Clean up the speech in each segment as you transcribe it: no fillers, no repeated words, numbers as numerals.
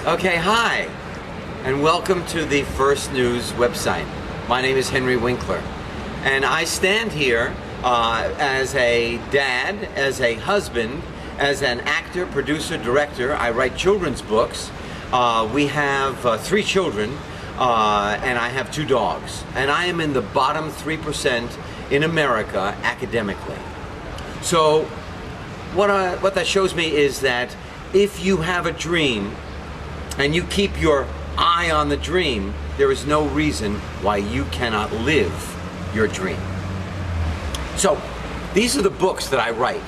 Okay, hi, and welcome to the First News website. My name is Henry Winkler, and I stand here as a dad, as a husband, as an actor, producer, director. I write children's books. We have 3 children, and I have 2 dogs. And I am in the bottom 3% in America academically. So what that shows me is that if you have a dream and you keep your eye on the dream, there is no reason why you cannot live your dream. So these are the books that I write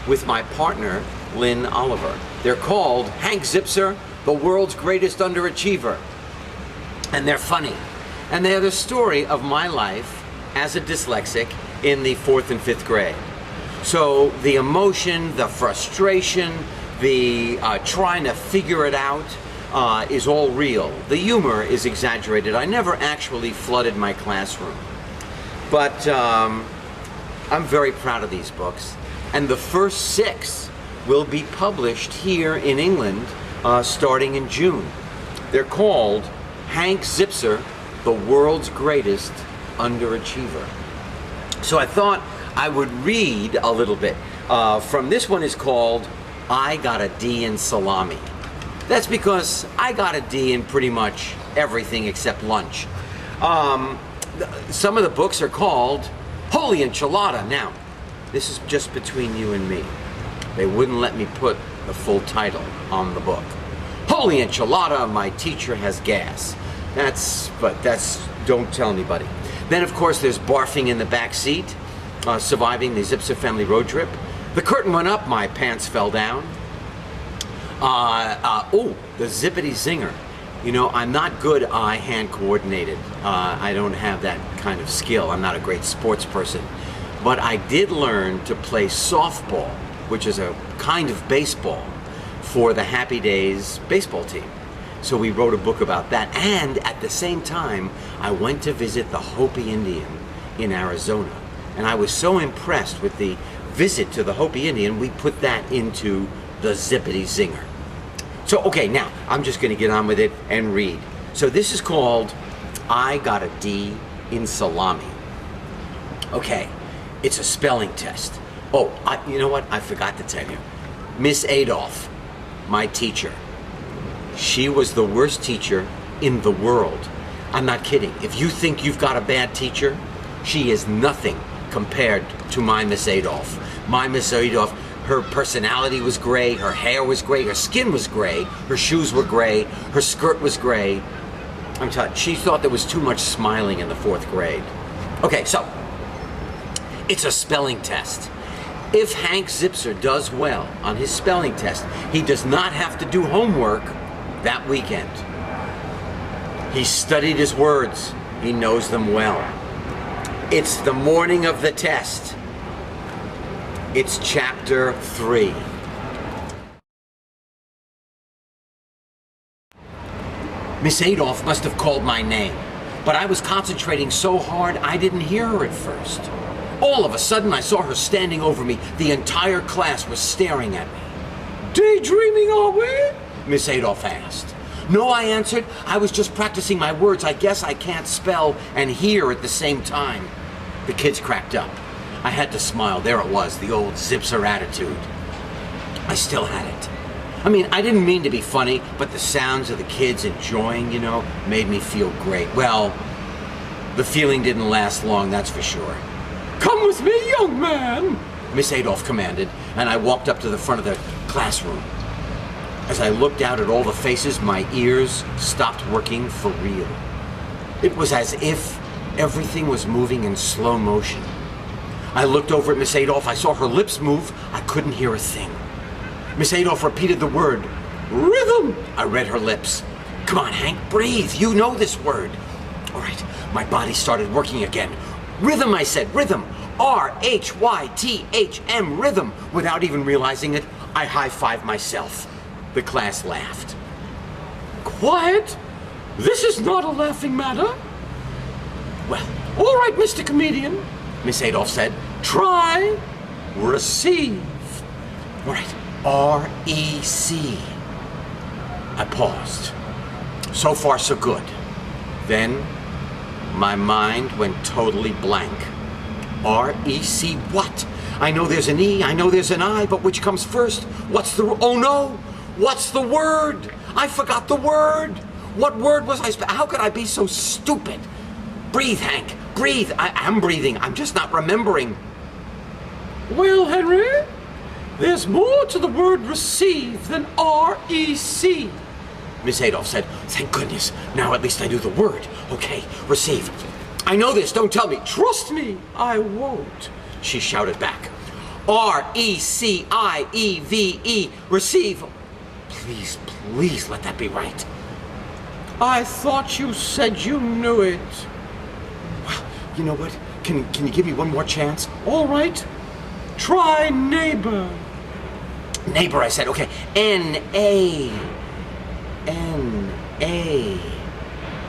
with my partner, Lynn Oliver. They're called Hank Zipser, the World's Greatest Underachiever. And they're funny. And they're the story of my life as a dyslexic in the 4th and 5th grade. So the emotion, the frustration, the trying to figure it out is all real. The humor is exaggerated. I never actually flooded my classroom. But I'm very proud of these books. And the first 6 will be published here in England starting in June. They're called Hank Zipser, the World's Greatest Underachiever. So I thought I would read a little bit. From this one is called I Got a D in Salami. That's because I got a D in pretty much everything except lunch. Some of the books are called Holy Enchilada. Now, this is just between you and me. They wouldn't let me put the full title on the book. Holy Enchilada, my teacher has gas. But don't tell anybody. Then, of course, there's Barfing in the Back Seat, Surviving the Zipser Family Road Trip. The Curtain Went Up, My Pants Fell Down. The Zippity Zinger. You know, I'm not good eye-hand coordinated. I don't have that kind of skill. I'm not a great sports person. But I did learn to play softball, which is a kind of baseball, for the Happy Days baseball team. So we wrote a book about that. And at the same time, I went to visit the Hopi Indian in Arizona. And I was so impressed with the visit to the Hopi Indian, we put that into the Zippity Zinger. So, okay, now, I'm just going to get on with it and read. So this is called I Got a D in Salami. Okay, it's a spelling test. Oh, you know what? I forgot to tell you. Miss Adolph, my teacher, she was the worst teacher in the world. I'm not kidding. If you think you've got a bad teacher, she is nothing compared to my Miss Adolph. My Miss Adolph, her personality was gray, her hair was gray, her skin was gray, her shoes were gray, her skirt was gray. I'm telling you, she thought there was too much smiling in the 4th grade. Okay, so it's a spelling test. If Hank Zipser does well on his spelling test, he does not have to do homework that weekend. He studied his words. He knows them well. It's the morning of the test. It's chapter 3. Miss Adolph must have called my name, but I was concentrating so hard I didn't hear her at first. All of a sudden I saw her standing over me. The entire class was staring at me. Daydreaming, are we? Miss Adolph asked. No, I answered. I was just practicing my words. I guess I can't spell and hear at the same time. The kids cracked up. I had to smile. There it was, the old Zipser attitude. I still had it. I mean, I didn't mean to be funny, but the sounds of the kids enjoying, made me feel great. Well, the feeling didn't last long, that's for sure. Come with me, young man, Miss Adolph commanded, and I walked up to the front of the classroom. As I looked out at all the faces, my ears stopped working for real. It was as if everything was moving in slow motion. I looked over at Miss Adolph. I saw her lips move. I couldn't hear a thing. Miss Adolph repeated the word, rhythm. I read her lips. Come on, Hank, breathe. You know this word. All right, my body started working again. Rhythm, I said, rhythm. R-H-Y-T-H-M, rhythm. Without even realizing it, I high-fived myself. The class laughed. Quiet. This is not a laughing matter. Well, all right, Mr. Comedian, Miss Adolph said. Try, receive. All right, R-E-C. I paused. So far, so good. Then, my mind went totally blank. R-E-C what? I know there's an E, I know there's an I, but which comes first? What's the... Oh no! What's the word? I forgot the word! What word was I... How could I be so stupid? Breathe, Hank. Breathe. I'm breathing. I'm just not remembering. Well, Henry, there's more to the word receive than R-E-C. Miss Adolph said, thank goodness. Now at least I knew the word. Okay, receive. I know this. Don't tell me. Trust me, I won't. She shouted back. R-E-C-I-E-V-E. Receive. Please, please let that be right. I thought you said you knew it. Well, you know what? Can you give me one more chance? All right. Try neighbor. Neighbor, I said. Okay. N-A. N-A.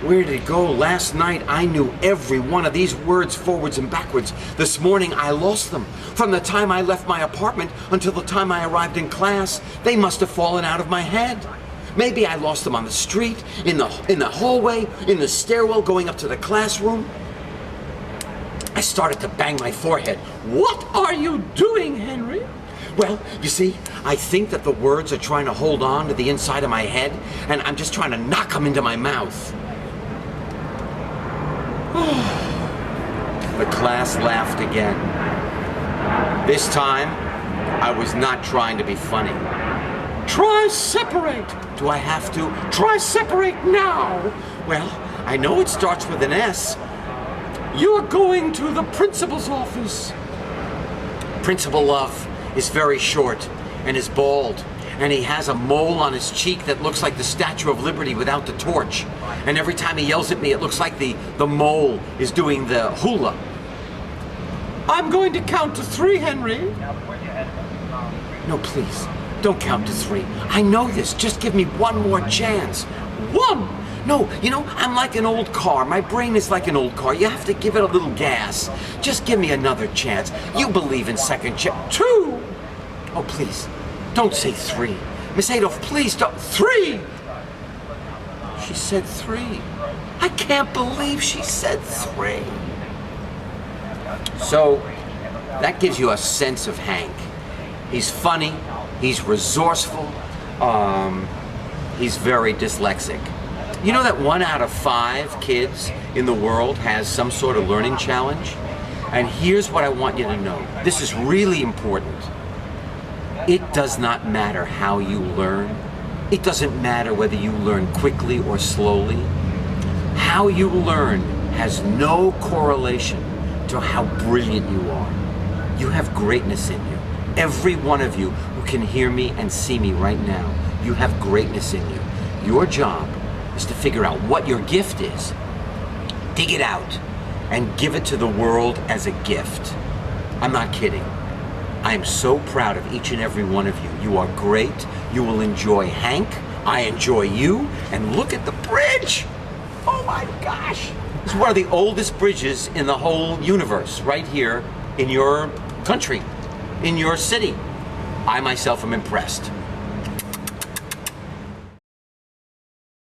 Where did it go? Last night I knew every one of these words forwards and backwards. This morning I lost them. From the time I left my apartment until the time I arrived in class, they must have fallen out of my head. Maybe I lost them on the street, in the hallway, in the stairwell going up to the classroom. I started to bang my forehead. What are you doing, Henry? Well, you see, I think that the words are trying to hold on to the inside of my head, and I'm just trying to knock them into my mouth. The class laughed again. This time, I was not trying to be funny. Try separate. Do I have to? Try separate now. Well, I know it starts with an S. You're going to the principal's office. Principal Love is very short and is bald, and he has a mole on his cheek that looks like the Statue of Liberty without the torch. And every time he yells at me, it looks like the mole is doing the hula. I'm going to count to 3, Henry. No, please, don't count to 3. I know this. Just give me one more chance. 1. No, you know, I'm like an old car. My brain is like an old car. You have to give it a little gas. Just give me another chance. You believe in second chance. 2. Oh, please, don't say 3. Miss Adolph, please don't. 3. She said 3. I can't believe she said 3. So, that gives you a sense of Hank. He's funny, he's resourceful, he's very dyslexic. You know that 1 out of 5 kids in the world has some sort of learning challenge? And here's what I want you to know. This is really important. It does not matter how you learn. It doesn't matter whether you learn quickly or slowly. How you learn has no correlation to how brilliant you are. You have greatness in you. Every one of you who can hear me and see me right now, you have greatness in you. Your job is to figure out what your gift is, dig it out, and give it to the world as a gift. I'm not kidding. I am so proud of each and every one of you. You are great. You will enjoy Hank. I enjoy you. And look at the bridge. Oh my gosh. It's one of the oldest bridges in the whole universe, right here in your country, in your city. I myself am impressed.